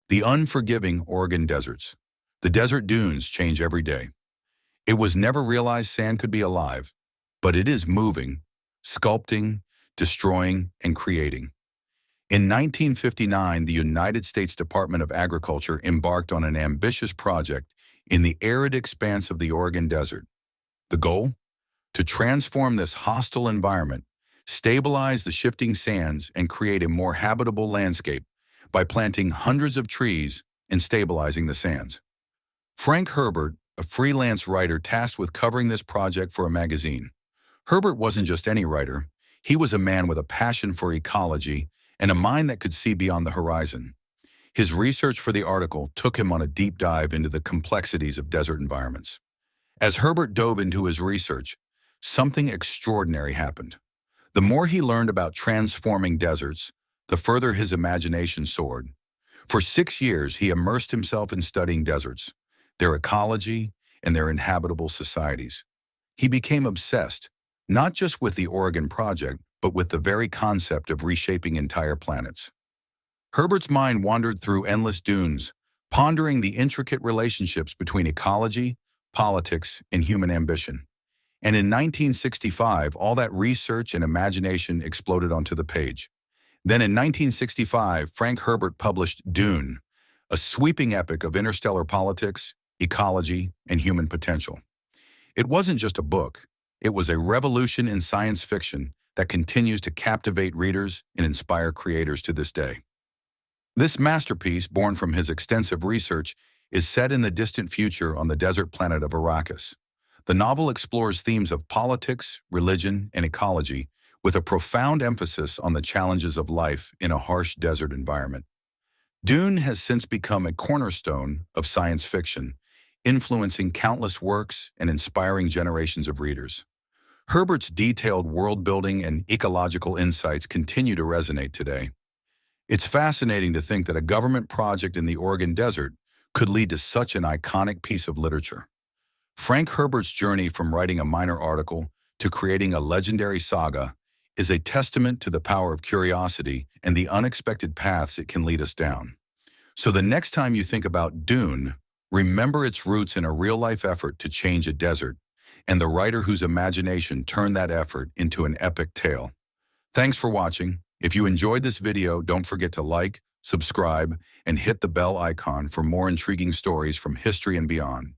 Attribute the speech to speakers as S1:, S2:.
S1: The unforgiving Oregon deserts. The desert dunes change every day. It was never realized sand could be alive, but it is moving, sculpting, destroying, and creating. In 1959, the United States Department of Agriculture embarked on an ambitious project in the arid expanse of the Oregon Desert. The goal? To transform this hostile environment, stabilize the shifting sands, and create a more habitable landscape by planting hundreds of trees and stabilizing the sands. Frank Herbert, a freelance writer tasked with covering this project for a magazine. Herbert wasn't just any writer. He was a man with a passion for ecology and a mind that could see beyond the horizon. His research for the article took him on a deep dive into the complexities of desert environments. As Herbert dove into his research, something extraordinary happened. The more he learned about transforming deserts, the further his imagination soared. For 6 years, he immersed himself in studying deserts, their ecology, and their inhabitable societies. He became obsessed, not just with the Oregon Project, but with the very concept of reshaping entire planets. Herbert's mind wandered through endless dunes, pondering the intricate relationships between ecology, politics, and human ambition. And in 1965, all that research and imagination exploded onto the page. Then in 1965, Frank Herbert published Dune, a sweeping epic of interstellar politics, ecology, and human potential. It wasn't just a book. It was a revolution in science fiction that continues to captivate readers and inspire creators to this day. This masterpiece, born from his extensive research, is set in the distant future on the desert planet of Arrakis. The novel explores themes of politics, religion, and ecology, with a profound emphasis on the challenges of life in a harsh desert environment. Dune has since become a cornerstone of science fiction, influencing countless works and inspiring generations of readers. Herbert's detailed world-building and ecological insights continue to resonate today. It's fascinating to think that a government project in the Oregon Desert could lead to such an iconic piece of literature. Frank Herbert's journey from writing a minor article to creating a legendary saga is a testament to the power of curiosity and the unexpected paths it can lead us down. So the next time you think about Dune, remember its roots in a real-life effort to change a desert, and the writer whose imagination turned that effort into an epic tale. Thanks for watching. If you enjoyed this video, don't forget to like, subscribe, and hit the bell icon for more intriguing stories from history and beyond.